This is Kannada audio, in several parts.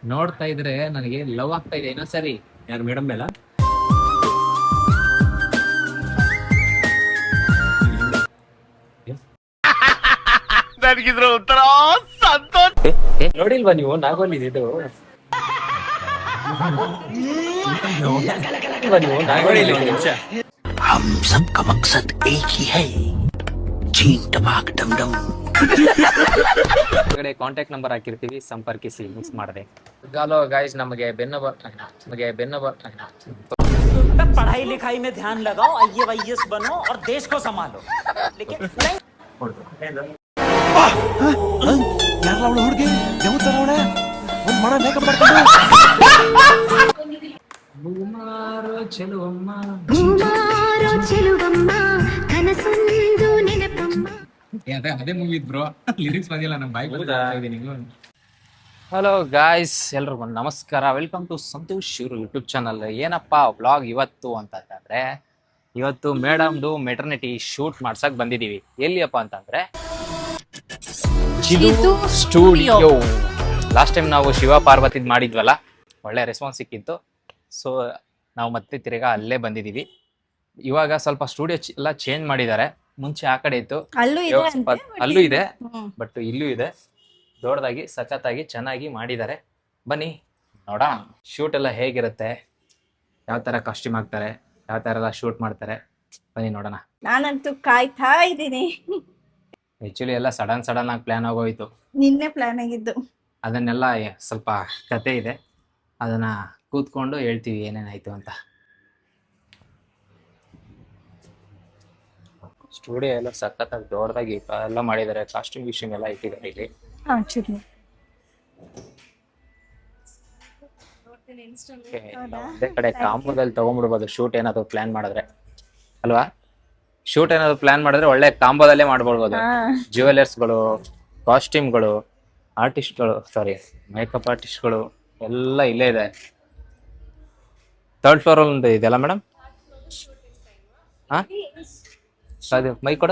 ನೋಡ್ತಾ ಇದ್ರೆ ನನಗೆ ಲವ್ ಆಗ್ತಾ ಇದೆ ಇನ್ನೊಂದ್ಸರಿ. ಯಾರು ಮೇಡಮ್ ಮೇಲ? ನನಗಿದ್ರ ಒಂಥರ ಸಂತೋಷ. ನೋಡಿಲ್ವಾ ನೀವು ನಾಗೋಲಿ ಇದು? ನೋಡಿ ಒಂದು ನಿಮಿಷ. हम सबका मकसद एक ही है, चीन टपाक डम डम. ಕಡೆ ಕಾಂಟ್ಯಾಕ್ಟ್ ನಂಬರ್ ಹಾಕಿರ್ತೀವಿ, ಸಂಪರ್ಕಿಸಿ. ಮಿಸ್ ಮಾಡಿದೆ. ಹಲೋ ಗಾಯ್ಸ್, ನಮಗೆ ಬೆನ್ನು पढ़ाई लिखाई में ध्यान लगाओ, IAS बनो और देश को संभालो. लेकिन ಯಾರಲ್ಲ ಅವಳು ಹುಡುಗಿ? ಯಾವತ್ತರ ಅವಳ ಒಂದ್ ಮಣ ಮೇಕಪ್ ಮಾಡ್ಕೊಂಡು ಬುಮಾರೋ ಚೆಲುವಮ್ಮ. ಅದೇ ಮೂವಿ ಬ್ರೋ, ಲಿರಿಕ್ಸ್ ಬಂದಿಲ್ಲ ನಮ್ಮ ಬಾಯಿ ಬಂದಿದ್ದೀನಿ. ಹಲೋ ಗಾಯ್ಸ್, ಎಲ್ರಿಗೂ ನಮಸ್ಕಾರ. Welcome to Santosh YouTube channel. ಏನಪ್ಪಾ ವ್ಲಾಗ್ ಇವತ್ತು ಅಂತಂದ್ರೆ, ಇವತ್ತು ಮೇಡಮ್ದು ಮೆಟರ್ನಿಟಿ ಶೂಟ್ ಮಾಡ್ಸಕ್ ಬಂದಿದೀವಿ. ಎಲ್ಲಿಯಪ್ಪ ಅಂತಂದ್ರೆ ಚಿದು ಸ್ಟುಡಿಯೋ. ಲಾಸ್ಟ್ ಟೈಮ್ ನಾವು ಶಿವ ಪಾರ್ವತಿದ್ ಮಾಡಿದ್ವಲ್ಲ, ಒಳ್ಳೆ ರೆಸ್ಪಾನ್ಸ್ ಸಿಕ್ಕಿತ್ತು. ಸೊ ನಾವು ಮತ್ತೆ ತಿರ್ಗಾ ಅಲ್ಲೇ ಬಂದಿದೀವಿ. ಇವಾಗ ಸ್ವಲ್ಪ ಸ್ಟುಡಿಯೋ ಎಲ್ಲ ಚೇಂಜ್ ಮಾಡಿದ್ದಾರೆ. ಮುಂಚೆ ಆ ಕಡೆ ಇತ್ತು, ಅಲ್ಲೂ ಇದೆ, ಬಟ್ ಇಲ್ಲೂ ಇದೆ. ದೊಡ್ಡದಾಗಿ ಸಖತ್ತಾಗಿ ಚೆನ್ನಾಗಿ ಮಾಡಿದ್ದಾರೆ. ಬನ್ನಿ ನೋಡೋಣ ಶೂಟ್ ಎಲ್ಲ ಹೇಗಿರುತ್ತೆ, ಯಾವ ತರ ಕಾಸ್ಟ್ಯೂಮ್ ಹಾಕ್ತಾರೆ, ಯಾವ ತರ ಎಲ್ಲ ಶೂಟ್ ಮಾಡ್ತಾರೆ. ಬನ್ನಿ ನೋಡೋಣ. ನಾನಂತೂ ಕಾಯ್ತಾ ಇದ್ದೀನಿ. ಆಕ್ಚುಲಿ ಎಲ್ಲ ಸಡನ್ ಆಗಿ ಪ್ಲಾನ್ ಆಗೋಯ್ತು. ನಿನ್ನೆ ಪ್ಲಾನ್ ಆಗಿದ್ದು. ಅದನ್ನೆಲ್ಲ ಸ್ವಲ್ಪ ಕತೆ ಇದೆ, ಅದನ್ನ ಕೂತ್ಕೊಂಡು ಹೇಳ್ತೀವಿ ಏನೇನಾಯ್ತು ಅಂತ. ಸ್ಟುಡಿಯೋ ಎಲ್ಲ ಸಖತ್ತಾಗಿ ದೊಡ್ಡದಾಗಿ ಎಲ್ಲ ಮಾಡಿದ್ದಾರೆ. ಕಾಸ್ಟ್ಯೂಮ್ ಗಿಸ್ಟ್ಯೂಮ್ ಎಲ್ಲ ಇಟ್ಟಿದ್ದಾರೆ ಇಲ್ಲಿ. ಒಂದೇ ಕಡೆ ಕಾಂಬೋದಲ್ಲಿ ತಗೊಂಡ್ಬಿಡ್ಬೋದು ಶೂಟ್ ಏನಾದ್ರು ಪ್ಲಾನ್ ಮಾಡಿದ್ರೆ, ಅಲ್ವಾ? ಶೂಟ್ ಏನಾದ್ರು ಪ್ಲಾನ್ ಮಾಡಿದ್ರೆ ಒಳ್ಳೆ ಕಾಂಬೋದಲ್ಲೇ ಮಾಡ್ಬಿಡ್ಬೋದು. ಜ್ಯುವೆಲರ್ಸ್ಗಳು, ಕಾಸ್ಟ್ಯೂಮ್ಗಳು, ಆರ್ಟಿಸ್ಟ್ಗಳು, ಸಾರಿ ಮೇಕಪ್ ಆರ್ಟಿಸ್ಟ್ಗಳು ಎಲ್ಲ ಇಲ್ಲೇ ಇದೆ. ಥರ್ಡ್ ಫ್ಲೋರ್ ಅಲ್ಲಿ ಇದೆಲ್ಲ ಮೇಡಮ್. ಹಾ, ಅದು ಮೈ ಕೊಡ.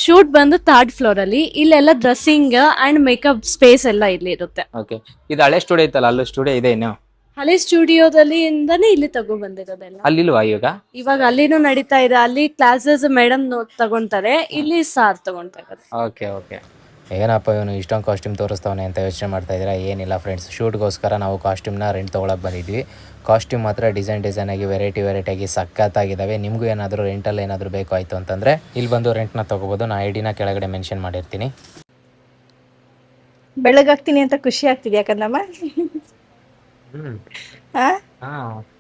ಶೂಟ್ ಬಂದು ಥರ್ಡ್ ಫ್ಲೋರ್ ಅಲ್ಲಿ. ಇಲ್ಲೆಲ್ಲ ಡ್ರೆಸ್ಸಿಂಗ್ ಅಂಡ್ ಮೇಕಪ್ ಸ್ಪೇಸ್ ಎಲ್ಲ ಇಲ್ಲಿ ಇರುತ್ತೆ. ಓಕೆ, ಇದು ಹಳೆ ಸ್ಟುಡಿಯೋ ಇತ್ತಲ್ಲ, ಅಲ್ಲೂ ಸ್ಟುಡಿಯೋ ಇದೆ ಇನ್ನು? ಹಳೆ ಸ್ಟುಡಿಯೋದಲ್ಲಿ ಇಂದಾನೆ ಇಲ್ಲಿ ತಗೋ ಬಂದಿರೋದೆಲ್ಲ. ಅಲ್ಲಿಲ್ವಾ ಇವಾಗ ಅಲ್ಲಿನೂ ನಡೀತಾ ಇದೆ. ಅಲ್ಲಿ ಕ್ಲಾಸಸ್ ಮೇಡಮ್ ತಗೊಂತಾರೆ, ಇಲ್ಲಿ ಸಾರ್ ತಗೊಂತಾರೆ. Okay okay. ಏನಪ್ಪ ಇವನು ಇಷ್ಟೊಂದು ಕಾಸ್ಟ್ಯೂಮ್ ತೋರಿಸ್ತಾವನೆ ಅಂತ ಯೋಚನೆ ಮಾಡ್ತಾ ಇದ್ದೀರಾ? ಏನಿಲ್ಲ ಫ್ರೆಂಡ್ಸ್, ಶೂಟ್ಗೋಸ್ಕರ ನಾವು ಕಾಸ್ಟ್ಯೂಮ್ನ ರೆಂಟ್ ತೊಗೊಳಕ್ಕೆ ಬಂದಿದ್ವಿ. ಕಾಸ್ಟ್ಯೂಮ್ ಮಾತ್ರ ಡಿಸೈನ್ ಆಗಿ ವೆರೈಟಿ ಆಗಿ ಸಖತ್ತಾಗಿದ್ದಾವೆ. ನಿಮಗೂ ಏನಾದರೂ ರೆಂಟಲ್ಲಿ ಏನಾದರೂ ಬೇಕು ಆಯಿತು ಅಂತಂದರೆ ಇಲ್ಲಿ ಬಂದು ರೆಂಟ್ನ ತೊಗೋಬೋದು. ನಾನು ಐಡಿನ ಕೆಳಗಡೆ ಮೆನ್ಷನ್ ಮಾಡಿರ್ತೀನಿ. ಬೆಳಗಾಗ್ತೀನಿ ಅಂತ ಖುಷಿ ಆಗ್ತಿದೆ ಯಾಕಂದಮ್ಮ.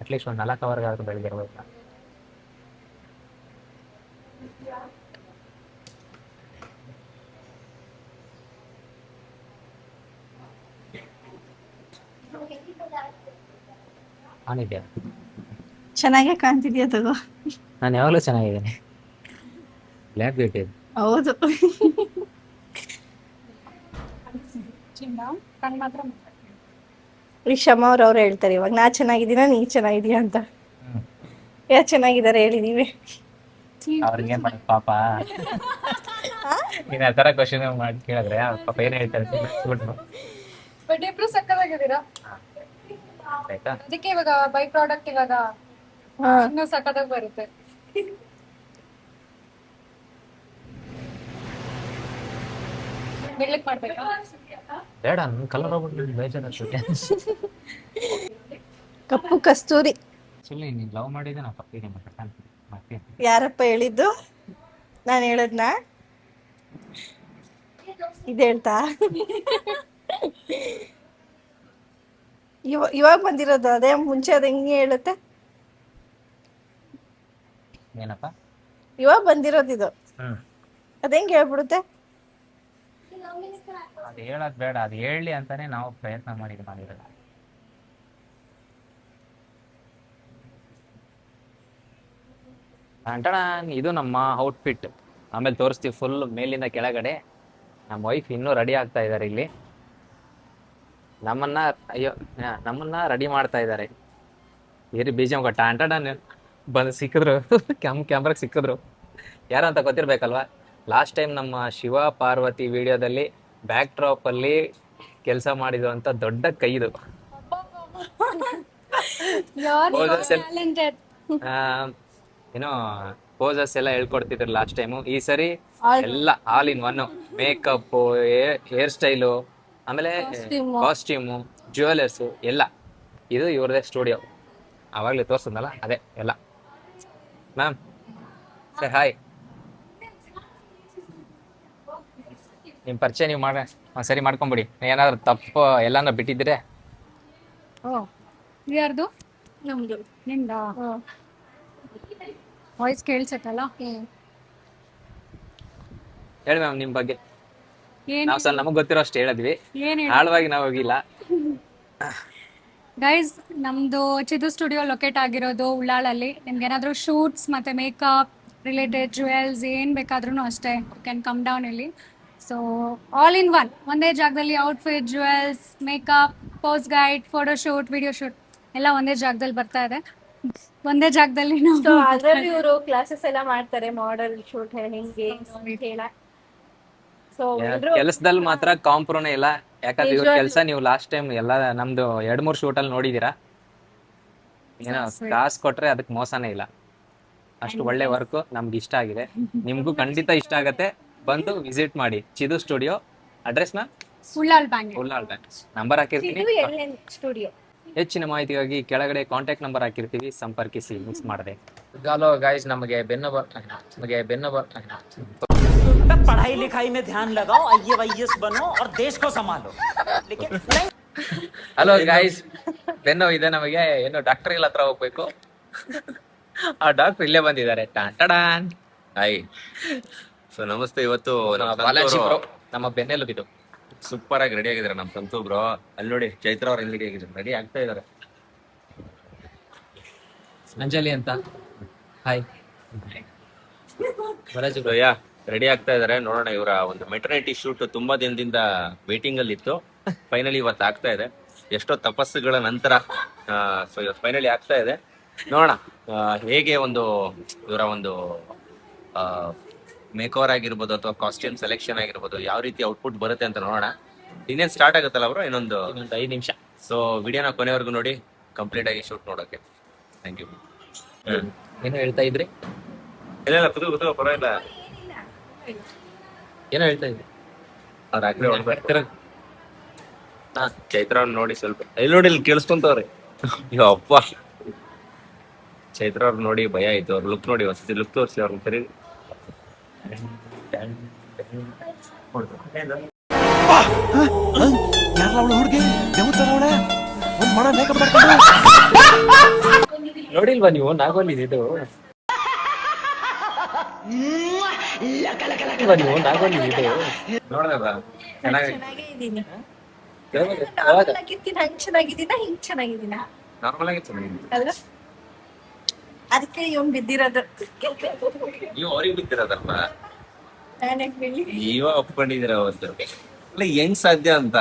ಅಟ್ಲೀಸ್ಟ್ ಒಂದು 4 ಅವರ್ಗಾದ್ರೂ ಬೆಳಗ್ಗೆ ಇರಬೇಕು. ಆನಿದ್ಯಾ? ಚೆನ್ನಾಗೇ ಕಾಣ್ತಿದ್ಯಾ ತಗೋ. ನಾನು ಯಾವಾಗಲೂ ಚೆನ್ನಾಗಿದ್ದೀನಿ. Black beauty. ಹೌದು. ಈ ಕ್ಷಮ ಅವ್ರು ಹೇಳ್ತಾರೆ ಇವಾಗ, ನಾ ಚೆನ್ನಾಗಿದ್ದೀನ ನೀ ಚೆನ್ನಾಗಿದೀಯ ಅಂತ. ಯಾರು ಚೆನ್ನಾಗಿದ್ದಾರೆ ಹೇಳಿದೀವಿ. ಅವ್ರಿಗೆ ಏನ್ ಮಾಡೋದು ಪಾಪ. ನೀನ್ ಆ ತರ ಕ್ವಶನ್ ಮಾಡಿ ಕೇಳಿದ್ರೆ ಪಾಪ ಏನ್ ಹೇಳ್ತಾರೆ? ಬಟ್ ಇಬ್ರು ಸಕ್ಕತ್ತಾಗಿದ್ದೀರಾ. ಆಯ್ತಾ? ಅದಕ್ಕೆ ಇವಾಗ ಬೈ ಪ್ರಾಡಕ್ಟ್ ಇವಾಗ ಇನ್ನೂ ಸಕ್ಕತ್ತಾಗಿ ಬರುತ್ತೆ. ಬೆಳ್ಳಕ್ ಮಾಡ್ಬೇಕಾ? ಬೇಡ, ನನ್ ಕಲರ್ ಹೋಗ್ಬಿಟ್ಟು ಬೇಜಾರು ಅನ್ಸುತ್ತೆ. ಕಪ್ಪು ಕಸ್ತೂರಿ. ಆಕ್ಚುಲಿ ನೀನ್ ಲವ್ ಮಾಡಿದ್ರೆ ನಾ ತಪ್ಪಿದೆ ಮತ್ತೆ. ಯಾರಪ್ಪ ಹೇಳಿದ್ದು? ನಾನು ಹೇಳದ್ನಾ? ಇದು ಹೇಳ್ತಾ ಇವಾಗ ಬಂದಿರೋದು ಅದೇ, ಮುಂಚೆ ಅದ ಹೆಂಗೆ ಹೇಳುತ್ತೆ? ಏನಪ್ಪ ಇವಾಗ ಬಂದಿರೋದು ಇದು, ಅದ ಹೆಂಗೆ ಹೇಳ್ಬಿಡುತ್ತೆ? ಅದು ಹೇಳೋದ್ ಬೇಡ, ಅದು ಹೇಳಿ ಅಂತಾನೆ ನಾವು ಪ್ರಯತ್ನ ಮಾಡಿರೋದು. ಅಂಟಣ, ಇದು ನಮ್ಮ ಔಟ್ಫಿಟ್. ಆಮೇಲೆ ತೋರಿಸ್ತೀವಿ ಫುಲ್ ಮೇಲಿಂದ ಕೆಳಗಡೆ. ನಮ್ಮ ವೈಫ್ ಇನ್ನೂ ರೆಡಿ ಆಗ್ತಾ ಇದ್ದಾರೆ ಇಲ್ಲಿ. ನಮ್ಮನ್ನ ರೆಡಿ ಮಾಡ್ತಾ ಇದ್ದಾರೆ. ಏರಿ ಬೀಜ ಟಾಂಟಣ ಬಂದು ಸಿಕ್ಕಿದ್ರು, ಕ್ಯಾಮ್ರಾಗ ಸಿಕ್ಕಿದ್ರು. ಯಾರು ಅಂತ ಗೊತ್ತಿರ್ಬೇಕಲ್ವಾ? ಲಾಸ್ಟ್ ಟೈಮ್ ನಮ್ಮ ಶಿವ ಪಾರ್ವತಿ ವಿಡಿಯೋದಲ್ಲಿ ಬ್ಯಾಕ್ ಡ್ರಾಪ್ ಅಲ್ಲಿ ಕೆಲಸ ಮಾಡಿರುವಂತ ದೊಡ್ಡ ಕೈ ಇದು. ಏನೋ ಪೋಸಸ್ ಎಲ್ಲ ಹೇಳ್ಕೊಡ್ತಿದ್ರು ಲಾಸ್ಟ್ ಟೈಮು. ಈ ಸರಿ ಎಲ್ಲ all in one, makeup, hair style, ಆಮೇಲೆ ಕಾಸ್ಟ್ಯೂಮು, ಜ್ಯುವೆಲರ್ಸು ಎಲ್ಲ ಇದು ಇವ್ರದೇ ಸ್ಟುಡಿಯೋ. ಆವಾಗಲೇ ತೋರಿಸಿದ್ನಲ್ಲ ಅದೇ ಎಲ್ಲ. Ma'am say hi. ನಿಮ್ಮ ಪರಿಚಯ ನೀವು ಮಾಡಿ ಸರಿ ಮಾಡ್ಕೊಂಬಿಡಿ. ಏನಾದ್ರು ತಪ್ಪು ಎಲ್ಲಾನ ಬಿಟ್ಟಿದ್ರೆ. ಯಾರ್ದು ನಮ್ದು ನಿಂದ ವಾಯ್ಸ್ ಕೇಳ್ಸತ್ತಲ್ಲ. ಹೇಳಿ ಮ್ಯಾಮ್ ನಿಮ್ಮ ಬಗ್ಗೆ. ಏನ್ ನಾವು ಸ್ವಲ್ಪ ನಮಗೆ ಗೊತ್ತಿರೋ ಅಷ್ಟು ಹೇಳಿದ್ವಿ, ಏನ್ ಆಳವಾಗಿ ನಾವು ಹೋಗಿಲ್ಲ. ಗೈಸ್, ನಮ್ದು ಚಿದು ಸ್ಟುಡಿಯೋ ಲೊಕೇಟ್ ಆಗಿರೋದು ಉಳ್ಳಾಳಲ್ಲಿ. ನಿಮ್ಗೆ ಏನಾದರೂ ಶೂಟ್ಸ್ ಮತ್ತೆ ಮೇಕಪ್ ರಿಲೇಟೆಡ್ ಜ್ಯುವೆಲ್ಸ್ ಏನ್ ಬೇಕಾದ್ರೂ ಅಷ್ಟೇ, ಯು ಕ್ಯಾನ್ ಕಮ್ ಡೌನ್ ಇಲ್ಲಿ. ಸೊ ಆಲ್ ಇನ್ ಒನ್, ಒಂದೇ ಜಾಗದಲ್ಲಿ outfit, jewels, makeup, pose guide, photo shoot, video shoot ಎಲ್ಲ ಒಂದೇ ಜಾಗದಲ್ಲಿ ಬರ್ತಾ ಇದೆ. ಒಂದೇ ಜಾಗದಲ್ಲಿ ಸೊ ಅದ್ರಲ್ಲಿ ಇವರು ಕ್ಲಾಸಸ್ ಎಲ್ಲ ಮಾಡ್ತಾರೆ, ಮಾಡೆಲ್ ಶೂಟ್ ಹಿಂಗೆ ಹೇಳ. ಸೊ ಕೆಲಸದಲ್ಲಿ ಮಾತ್ರ ಕಾಂಪ್ರೋನೇ ಇಲ್ಲ. ಯಾಕಂದ್ರೆ ಇವ್ರ ಕೆಲಸ ನೀವು ಲಾಸ್ಟ್ ಟೈಮ್ ಎಲ್ಲ ನಮ್ದು 2-3 ಶೂಟಲ್ಲಿ ನೋಡಿದೀರಾ. ಏನೋ ಕಾಸು ಕೊಟ್ರೆ ಅದಕ್ಕೆ ಮೋಸನೇ ಇಲ್ಲ. ಅಷ್ಟು ಒಳ್ಳೆ ವರ್ಕ್ ನಮ್ಗೆ ಇಷ್ಟ ಆಗಿದೆ. ನಿಮ್ಗೂ ಖಂಡಿತ ಇಷ್ಟ ಆಗತ್ತೆ. ಬಂದು ವಿಸಿಟ್ ಮಾಡಿ ಚಿದು ಸ್ಟುಡಿಯೋ. ಅಡ್ರೆಸ್ ನ Ullal bank. Ullal bank. Number ಹಾಕಿರ್ತೀನಿ. ಸ್ಟುಡಿಯೋ. ಹೆಚ್ಚಿನ ಮಾಹಿತಿಗಾಗಿ ಕೆಳಗಡೆ ಕಾಂಟ್ಯಾಕ್ಟ್ ನಂಬರ್ ಹಾಕಿರ್ತೀವಿ, ಸಂಪರ್ಕಿಸಿ. ಮಿಸ್ ಮಾಡದೆ. ಗಾಲೋ ಗಾಯ್ಸ್, ನಮಗೆ ಬೆನ್ನು पढ़ाई लिखाई में ध्यान लगाओ, IAS बनो और देश को संभालो. लेकिन ಹಲೋ ಗಾಯ್ಸ್, ಬೆನ್ನು ಇದೆ ನಮಗೆ. ಏನು ಡಾಕ್ಟರ್ ಹತ್ರ ಹೋಗ್ಬೇಕು. ಆ ಡಾಕ್ಟರ್ ಇಲ್ಲೇ ಬಂದಿದ್ದಾರೆ. ಟಾನ್. ಹಾಯ್. ಸೊ ನಮಸ್ತೆ. ಇವತ್ತು ಬಾಲಾಜಿ ಬ್ರೋ ನಮ್ಮ ಬೆನ್ನೆಲುಬಿದು. ಸೂಪರ್ ಆಗಿ ರೆಡಿ ಆಗಿದ್ದಾರೆ ನಮ್ಮ ಸಂತು ಬ್ರೋ. ಅಲ್ಲಿ ನೋಡಿ ಚೈತ್ರ ಅವ್ರು ರೆಡಿ ಆಗಿದ್ದಾರೆ, ರೆಡಿ ಆಗ್ತಾ ಇದಾರೆ. ಅಂಜಲಿ ಅಂತ. Hi Balaji bro. Yeah ready ಆಗ್ತಾ ಇದಾರೆ. ನೋಡೋಣ, ಇವರ ಒಂದು ಮೆಟರ್ನಿಟಿ ಶೂಟ್ ತುಂಬಾ ದಿನದಿಂದ ವೇಟಿಂಗ್ ಅಲ್ಲಿ ಇತ್ತು. ಫೈನಲಿ ಇವತ್ತು ಆಗ್ತಾ ಇದೆ. ಎಷ್ಟೋ ತಪಸ್ಸುಗಳ ನಂತರ ಸೊ ಇವತ್ತು ಫೈನಲಿ ಆಗ್ತಾ ಇದೆ. ನೋಡೋಣ ಹೇಗೆ ಒಂದು ಇವರ ಒಂದು ಮೇಕ್ ಓವರ್ ಆಗಿರ್ಬೋದು ಅಥವಾ ಕಾಸ್ಟ್ಯೂಮ್ ಸೆಲೆಕ್ಷನ್ ಆಗಿರ್ಬೋದು, ಯಾವ ರೀತಿ ಔಟ್ಪುಟ್ ಬರುತ್ತೆ ಅಂತ ನೋಡೋಣ. ಇನ್ನೇನು ಸ್ಟಾರ್ಟ್ ಆಗುತ್ತಲ್ಲ ಅವರು, ಇನ್ನೊಂದು 5 ನಿಮಿಷ. ಸೊ ವಿಡಿಯೋನ ಕೊನೆವರೆಗೂ ನೋಡಿ, ಕಂಪ್ಲೀಟ್ ಆಗಿ ಶೂಟ್ ನೋಡೋಕೆ. Thank you. ಏನು ಹೇಳ್ತಾ ಇದ್ರಿ? ಇಲ್ಲ ಕೂತ್ಕೋ ಪರವಾಗಿಲ್ಲ. ಏನೋ ಹೇಳ್ತಾ ಇದ್ರಿ? ಅವ್ರ ಆಗ್ಲೇ ಚೈತ್ರ ಅವ್ರು ನೋಡಿ ಸ್ವಲ್ಪ ಇಲ್ಲಿ ನೋಡಿ, ಇಲ್ಲಿ ಕೇಳಿಸ್ಕೊಂತವ್ರೆ. ಅಪ್ಪ ಚೈತ್ರ ಅವ್ರು ನೋಡಿ ಭಯ ಆಯ್ತು. ಅವ್ರ ಲುಕ್ ನೋಡಿ, ಹೊಸ ಲುಕ್ ತೋರಿಸಿ ಅವ್ರನ್ನ ಸರಿ. ನೋಡಿಲ್ವಾ ನೀವು ನಾಗೋಲಿ ಇದು? ನೀವು ನಾಗೋಲಿ ಇದು ನೋಡ್ದಲ್ಲ ಚೆನ್ನಾಗಿ ಚೆನ್ನಾಗೇ ಇದೀನಿ. ಯಾವಾಗ? ಹಂಗ್ ಚೆನ್ನಾಗಿದ್ದೀನ, ಹಿಂಗ್ ಚೆನ್ನಾಗಿದ್ದೀನ ನಾರ್ಮಲ್ ಆಗಿ ಚೆನ್ನಾಗಿದೆ. ಅಲ್ವಾ? ಅದಕ್ಕೆ ಇವ್ನ್ ಬಿದ್ದಿರೋದು. ನೀವು ಅವ್ರಿಗೆ ಬಿದ್ದಿರೋದಲ್ವಾ? ನಾನೇ ಹೇಳಿ ನೀವ ಒಪ್ಕೊಂಡಿದ್ದೀರ ಅವತ್ತು. ಅಲ್ಲ ಹೆಂಗ್ ಸಾಧ್ಯ ಅಂತ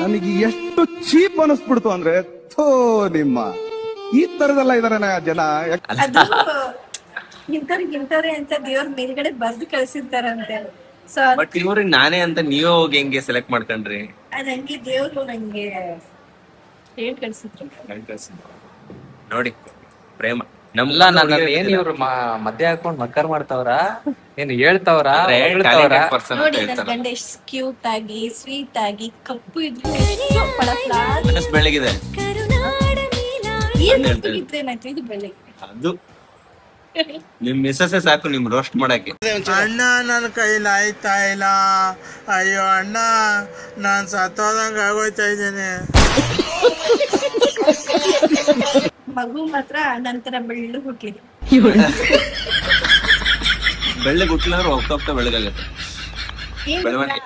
ನನಗೆ ಎಷ್ಟು ಚೀಪ್ ಅನಿಸ್ಬಿಡ್ತು ಅಂದ್ರೆ, ಥೋ ನಿಮ್ಮ ಈ ತರದೆಲ್ಲ ಇದಾರೆ ಜನ. ಅದು ಇಂಥವ್ರೆ ಅಂತ ದೇವ್ರ ಮೇಲ್ಗಡೆ ಬರ್ದು ಕಳ್ಸಿರ್ತಾರಂತೆ. ಸೊ ಬಟ್ ಇವ್ರಿಗೆ ನಾನೇ ಅಂತ ನೀವೇ ಹೋಗಿ ಹೆಂಗೆ ಸೆಲೆಕ್ಟ್ ಮಾಡ್ಕೊಂಡ್ರಿ? ಅದ್ ಹಂಗೆ ದೇವ್ರು ನಂಗೆ ಹೇಳ್ ಕಳ್ಸಿದ್ರು. ನೋಡಿ ಪ್ರೇಮ ನಮ್ಲ ನನ್ನ ಏನ್ ಇವ್ರು ಮಧ್ಯೆ ಹಾಕೊಂಡ್ ಮಕ್ಕರ್ ಮಾಡ್ತಾವ್ರ, ಏನ್ ಹೇಳ್ತಾವ್ರ? ನೋಡಿ ನನ್ ಗಂಡ ಎಷ್ಟು ಕ್ಯೂಟ್ ಆಗಿ ಸ್ವೀಟ್ ಆಗಿ ಕಪ್ಪು ಇದ್ರು ಮನಸ್ ಬೆಳಗಿದೆ. ಏನ್ ಇದ್ರೆ ಏನಾಯ್ತು, ಇದು ಬೆಳಗ್ಗೆ ಅದು ನಿಮ್ ಮಿಸ್ಸಸ್ಸೇ ಸಾಕು ನಿಮ್ ರೋಸ್ಟ್ ಮಾಡಕ್ಕೆ. ಅಣ್ಣ ನನ್ನ ಕೈಲಿ ಆಯ್ತಾ ಇಲ್ಲ, ಅಯ್ಯೋ ಅಣ್ಣ ನಾನ್ ಸತ್ತೋದಂಗ ಆಗೋಯ್ತಾ ಇದ್ದೇನೆ. ಮಗು ಮಾತ್ರ ನಂತರ ಬೆಳ್ಳು ಹುಟ್ಲಿ. ಬೆಳ್ಳಗ್ ಹುಟ್ಲಿದ್ರೆ ಹೋಗ್ತಾ ಬೆಳಗಾಗತ್ತೆ. ಬೆಳವಣಿಗೆ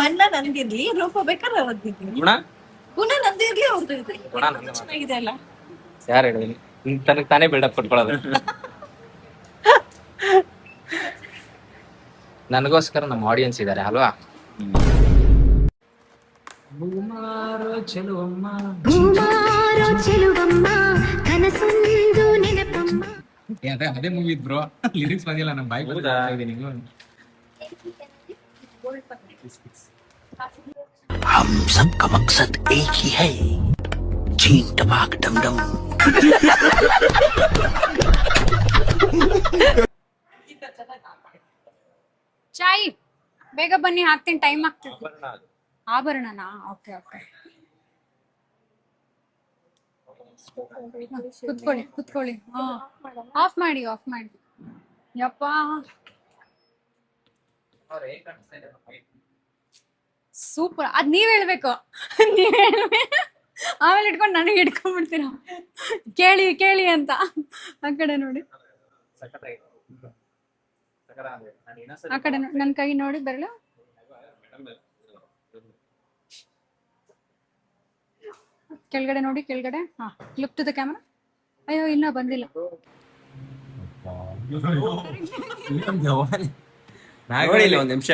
ಬಣ್ಣ ನಂದಿರ್ಲಿ, ರೂಪ ಬೇಕಾದ್ರೆ ಅವ್ರದ್ದಿರ್ಲಿ, ಗುಣ ನಂದಿರ್ಲಿ, ಅವ್ರದ್ದು ಇರ್ಲಿ. ಚೆನ್ನಾಗಿದೆ ಅಲ್ಲ? ಯಾರು ಹೇಳಿದ್ರಿ? ತನಗ್ ತಾನೇ ಬಿಲ್ಡಪ್ ಕೊಟ್ಕೊಳ್ಳೋದು. ನನಗೋಸ್ಕರ ನಮ್ಮ ಆಡಿಯನ್ಸ್ ಇದಾರೆ ಅಲ್ವಾ? ಅದೇ ಮೂವಿ ಬ್ರೋ, ಲಿರಿಕ್ಸ್ ಬಂದಿಲ್ಲ ನಮ್ಮ ಬಾಯಿ. हम सब का मकसद एक ही है, चीन टपाक डम डम। ಚಾಯ್ ಬೇಗ ಬನ್ನಿ, ಹಾಕ್ತೀನಿ, ಟೈಮ್ ಆಗ್ತಿದೆ. ಆಭರಣನಾ? ಓಕೆ ಓಕೆ, ಕುತ್ಕೊಳ್ಳಿ ಕುತ್ಕೊಳ್ಳಿ. ಹಾ, ಆಫ್ ಮಾಡಿ ಆಫ್ ಮಾಡಿ. ಯಪ್ಪ, ಸೂಪರ್. ಅದ್ ನೀವ್ ಹೇಳ್ಬೇಕು, ನೀವ್ ಹೇಳ್ಬೇಕು. ಆಮೇಲೆ ಇಟ್ಕೊಂಡು ನನಗೆ ಇಟ್ಕೊಂಡ್ಬಿಡ್ತೀರ. ಕೇಳಿ ಕೇಳಿ ಅಂತ. ಆ ಕಡೆ ನೋಡಿ, ಆ ಕಡೆ ನನ್ ಕೈ ನೋಡಿ ಬರಲು. ಕೆಳಗಡೆ ನೋಡಿ, ಕೆಳಗಡೆ. ಹಾ, ಲುಕ್ ಟು ದ ಕ್ಯಾಮರಾ. ಅಯ್ಯೋ, ಇನ್ನ ಬಂದಿಲ್ಲ. ಒಂದ್ ನಿಮಿಷ.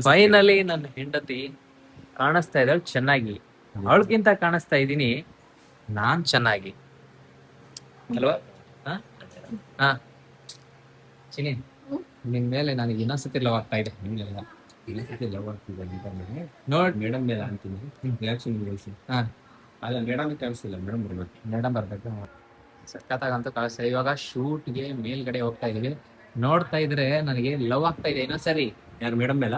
ಫೈನಲಿ ನನ್ನ ಹೆಂಡತಿ ಕಾಣಿಸ್ತಾ ಇದ್ದಾಳೆ ಚೆನ್ನಾಗಿ. ಅವಳಕ್ಕಿಂತ ಕಾಣಿಸ್ತಾ ಇದ್ದೀನಿ ನಾನ್ ಚೆನ್ನಾಗಿ ಅಲ್ವಾ? ಹಾ ಚಿನಿ, ನಿನ್ ಮೇಲೆ ನನಗೆ ಇನ್ನೊಂದ್ಸತಿ ಲವ್ ಆಗ್ತಾ ಇದೆ. ನೋಡ್ ಮೇಡಮ್ ಮೇಲೆ ಅಂತೀನಿ, ರಿಯಾಕ್ಷನ್ ಕಳಿಸಿ. ಹಾ, ಅಲ್ಲ ಮೇಡಮ್ ಕಳಿಸಿಲ್ಲ, ಮೇಡಮ್ ಬರ್ಬೇಕು. ಮೇಡಮ್ ಬರ್ಬೇಕು. ಸಖತ್ತಾಗಂತೂ ಕಾಣಿಸ್ತಾ. ಇವಾಗ ಶೂಟ್ಗೆ ಮೇಲ್ಗಡೆ ಹೋಗ್ತಾ ಇದೀವಿ. ನೋಡ್ತಾ ಇದ್ರೆ ನನಗೆ ಲವ್ ಆಗ್ತಾ ಇದೆ ಇನ್ನೊಂದ್ಸರಿ. ಯಾರು ಮೇಡಮ್ ಮೇಲ?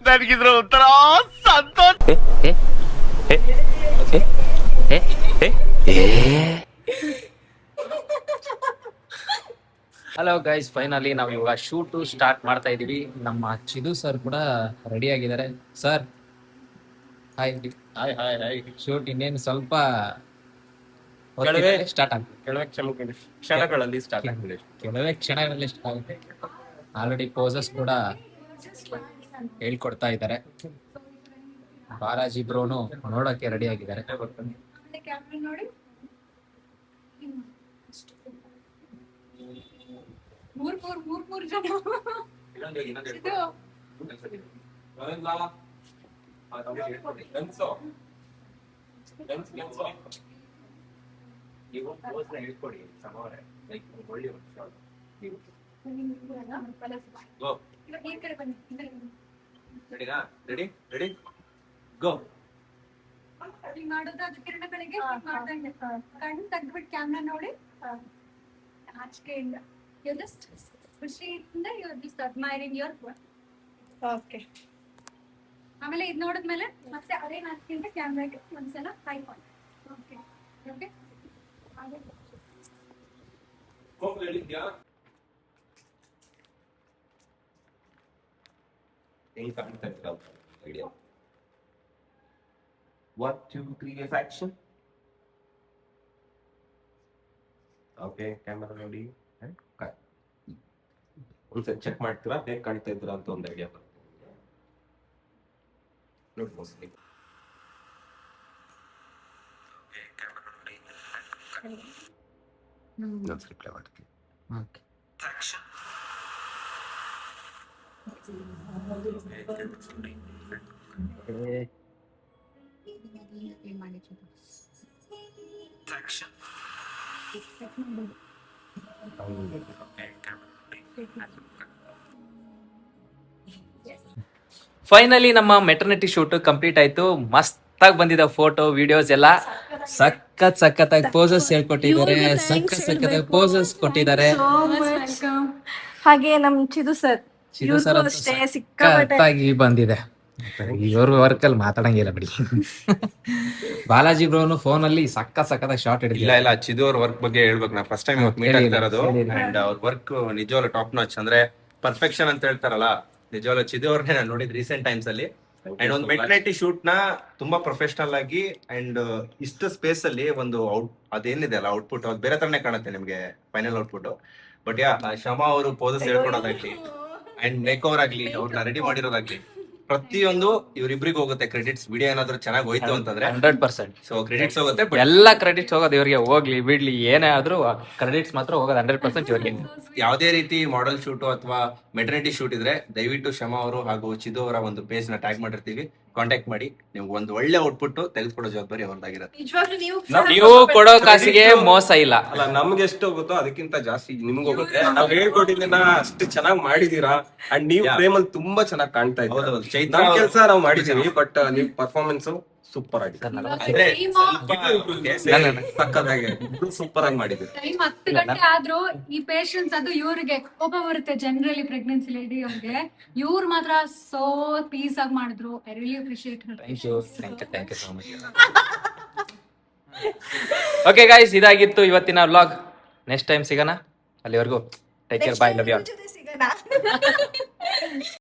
ನನಗಿದ್ರ ಉತ್ತರ ಸಂತೋಷ. ಹಲೋ ಗೈಸ್, ಫೈನಲಿ ನಾವು ಇವಾಗ ಶೂಟ್ ಸ್ಟಾರ್ಟ್ ಮಾಡ್ತಾ ಇದೀವಿ. ನಮ್ಮ ಚಿದು ಸರ್ ಕೂಡ ರೆಡಿ ಆಗಿದ್ದಾರೆ. Sir hi. Hi hi hi. Shoot ಇನ್ನೇನು ಸ್ವಲ್ಪ ಕೆಲವೇ- ಸ್ಟಾರ್ಟ್ ಆಗುತ್ತೆ. ಕ್ಷಣಗಳಲ್ಲಿ ಸ್ಟಾರ್ಟ್ ಆಗ್ತದೆ. ಕೆಲವೇ ಕ್ಷಣಗಳಲ್ಲಿ ಸ್ಟಾರ್ಟ್ ಆಗುತ್ತೆ. ಆಲ್ರೆಡಿ ಪೋಸಸ್ ಕೂಡ ಹೇಳ್ಕೊಡ್ತಾ ಇದ್ದಾರೆ. ಬಾಲಾಜಿ ಬ್ರೋನು ನೋಡಕ್ಕೆ ರೆಡಿ ಆಗಿದ್ದಾರೆ. ಕ್ಯಾಮ್ರಾ ನೋಡಿ. ಮೂರ್ ಜನ. ಇದು ಇವಾಗ ಈ ಕಡೆ ಬನ್ನಿ, ಈ ಕಡೆ ಬನ್ನಿ. ರೆಡಿ ರೆಡಿ ಗೋ. ಹಿಂಗ್ ಮಾಡೋದು, ಅದು ಕಿರಣಗಳಿಗೆ ಹಿಂಗ್ ಮಾಡ್ದಂಗೆ. ಕಣ್ಣು ತೆಗ್ದ್ಬಿಟ್ಟು ಕ್ಯಾಮ್ರಾ ನೋಡಿ. ನಾಚಿಕೆಯಿಂದ you're just ಖುಷಿಯಿಂದ you're just admiring your work. Okay. ಆಮೇಲೆ ಇದು ನೋಡಿದ್ಮೇಲೆ ಮತ್ತೆ ಅದೇ ನಾಚಿಕೆಯಿಂದ ಕ್ಯಾಮ್ರಾಗೆ ಒಂದ್ಸಲ ಹೈ ಪಾಯಿಂಟ್. Okay okay. ಹೆಂಗ್ ಕಾಣ್ತಾ ಇದ್ರ ಐಡಿಯಾ? 1 2 3 ಆಕ್ಷನ್. ಓಕೆ, ಕ್ಯಾಮರಾ ನೋಡಿ. ಒಂದ್ಸರಿ ಚೆಕ್ ಮಾಡ್ತೀರಾ ಹೇಗ್ ಕಾಣ್ತಾ ಇದ್ರ ಅಂತ ಒಂದು ಐಡಿಯಾ ಬರುತ್ತೆ. ನೋಡಿ ಮೋಸ್ಟ್ಲಿ ರಿಪ್ಲೈ ಮಾಡ್ತೀನಿ. ಓಕೆ, ಫೈನಲಿ ನಮ್ಮ ಮೆಟರ್ನಿಟಿ ಶೂಟ್ ಕಂಪ್ಲೀಟ್ ಆಯ್ತು. ಮಸ್ತಾಗಿ ಬಂದಿದೆ ಫೋಟೋ ವಿಡಿಯೋಸ್ ಎಲ್ಲ. ಸಖತ್ತಾಗಿ ಪೋಸಸ್ ಹೇಳ್ಕೊಟ್ಟಿದ್ದಾರೆ. ಸಖತ್ತಾಗಿ ಪೋಸಸ್ ಕೊಟ್ಟಿದ್ದಾರೆ. ಹಾಗೆ ನಮ್ ಚಿದು ಸರ್, ಚಿದು ಸರ್ ಅಂತೂ ಅಷ್ಟೇ ಸಿಕ್ಕಾಪಟ್ಟೆ ಸಖತ್ತಾಗಿ ಬಂದಿದೆ. ಇವ್ರ ವರ್ಕ್ ಅಲ್ಲಿ ಮಾತಾಡಂಗಿಲ್ಲ ಬಿಡಿ. ಬಾಲಾಜಿ ಬ್ರೋನು ಫೋನ್ ಅಲ್ಲಿ ಸಖತ್ತಾಗಿ ಶಾರ್ಟ್ ಇಲ್ಲ ಹಿಡಿದಿಲ್ಲ. ಇಲ್ಲ, ಚಿದು ಅವ್ರ ವರ್ಕ್ ಬಗ್ಗೆ ಹೇಳ್ಬೇಕು. ನಾ ಫಸ್ಟ್ ಟೈಮ್ ಮೀಟ್ ಆಗ್ತಾ ಇರೋದು. ಅಂಡ್ ಅವ್ರ ವರ್ಕ್ ನಿಜವಾಗ್ಲೂ ಟಾಪ್ ನಾಚ್. ಅಂದ್ರೆ ಪರ್ಫೆಕ್ಷನ್ ಅಂತ ಹೇಳ್ತಾರಲ್ಲ, ನಿಜವಾಗ್ಲೂ ಚಿದು ಅವ್ರನ್ನೇ ನಾನು ನೋಡಿದ್ ರೀಸೆಂಟ್ ಟೈಮ್ಸ್ ಅಲ್ಲಿ. ಅಂಡ್ ಒಂದು ಮೆಟರ್ನಿಟಿ ಶೂಟ್ ನ ತುಂಬಾ ಪ್ರೊಫೆಷನಲ್ ಆಗಿ ಅಂಡ್ ಇಷ್ಟು ಸ್ಪೇಸ್ ಅಲ್ಲಿ ಒಂದು ಅದೇನಿದೆ ಅಲ್ಲ ಔಟ್ಪುಟ್, ಅದು ಬೇರೆ ತರನೇ ಕಾಣುತ್ತೆ ನಿಮ್ಗೆ ಫೈನಲ್ ಔಟ್ಪುಟ್. ಬಟ್ ಯಾ, ಶಮಾ ಅವರು ಪೋಸಸ್ ಹೇಳ್ಕೊಡೋದಾಗ್ಲಿ ಅಂಡ್ ಮೇಕ್ ಓವರ್ ಆಗ್ಲಿ, ಅವ್ರನ್ನ ರೆಡಿ ಮಾಡಿರೋದಾಗ್ಲಿ, ಪ್ರತಿಯೊಂದು ಇವ್ರಿಬ್ರಿಗೆ ಹೋಗುತ್ತೆ ಕ್ರೆಡಿಟ್ಸ್. ವಿಡಿಯೋ ಏನಾದ್ರು ಚೆನ್ನಾಗಿ ಹೋಯ್ತು ಅಂತಂದ್ರೆ 100%. ಸೊ ಕ್ರೆಡಿಟ್ಸ್ ಹೋಗುತ್ತೆ. ಬಟ್ ಎಲ್ಲ ಕ್ರೆಡಿಟ್ಸ್ ಹೋಗೋದು ಇವ್ರಿಗೆ. ಹೋಗ್ಲಿ ಬಿಡ್ಲಿ ಏನೇ ಆದ್ರೂ ಕ್ರೆಡಿಟ್ಸ್ ಮಾತ್ರ ಹೋಗೋದು 100% ಇವ್ರಿಗೆ. ಯಾವುದೇ ರೀತಿ ಮಾಡೆಲ್ ಶೂಟ್ ಅಥವಾ ಮೆಟರ್ನಿಟಿ ಶೂಟ್ ಇದ್ರೆ ದಯವಿಟ್ಟು ಶಮಾ ಅವರು ಹಾಗೂ ಚಿದು ಅವರ ಒಂದು ಪೇಜ್ ನ ಟ್ಯಾಗ್ ಮಾಡಿರ್ತೀವಿ. ಕಾಂಟ್ಯಾಕ್ಟ್ ಮಾಡಿ ನಿಮ್ಗೆ ಒಂದು ಒಳ್ಳೆ ಔಟ್ಪುಟ್ ತೆಗೆದುಕೊಡೋ ಜವಾಬ್ದಾರಿ ಅವ್ರದ್ದಾಗಿರುತ್ತೆ. ನಿಜವಾಗ್ಲೂ ನೀವು ನೀವು ಕೊಡೋ ಕಾಸಿಗೆ ಮೋಸ ಇಲ್ಲ. ಅಲ್ಲ ನಮ್ಗೆ ಎಷ್ಟು ಹೋಗುತ್ತೋ ಅದಕ್ಕಿಂತ ಜಾಸ್ತಿ ನಿಮ್ಗೆ ಹೋಗುತ್ತೆ. ನಾವ್ ಹೇಳ್ಕೊಟ್ಟಿದ್ದನ್ನ ಅಷ್ಟು ಚೆನ್ನಾಗಿ ಮಾಡಿದೀರಾ ಅಂಡ್ ನೀವು ಪ್ರೇಮಲ್ಲಿ ತುಂಬಾ ಚೆನ್ನಾಗಿ ಕಾಣ್ತಾ ಇದ್ದೀರಾ. ಹೌದೌದು, ಚೈತ್ರ ನಮ್ ಕೆಲಸ ನಾವು ಮಾಡಿದೀವಿ, ಬಟ್ ನಿಮ್ ಪರ್ಫಾರ್ಮೆನ್ಸ್ ಸೂಪರ್ ಆಗಿದೆ. ಸಕ್ಕತ್ತಾಗಿ ಸೂಪರ್ ಆಗಿ ಮಾಡಿದ್ವಿ. ಟೈಮ್ 10 ಗಂಟೆ ಆದ್ರೂ ಈ ಪೇಷನ್ಸ್ ಅದು ಇವ್ರಿಗೆ ಕೋಪ ಬರುತ್ತೆ. ಜನರಲಿ ಪ್ರೆಗ್ನೆನ್ಸಿ ಲೇಡಿ ಅವ್ರಿಗೆ, ಇವ್ರು ಮಾತ್ರ ಸೋ ಪೀಸ್ ಆಗಿ ಮಾಡಿದ್ರು. I really appreciate her. Thank you so much. Okay guys, ಇದಾಗಿತ್ತು ಇವತ್ತಿನ ವ್ಲಾಗ್. ನೆಕ್ಸ್ಟ್ ಟೈಮ್ ಸಿಗೋಣ. ಅಲ್ಲಿವರೆಗೂ take care, bye, love you. ಸಿಗೋಣ.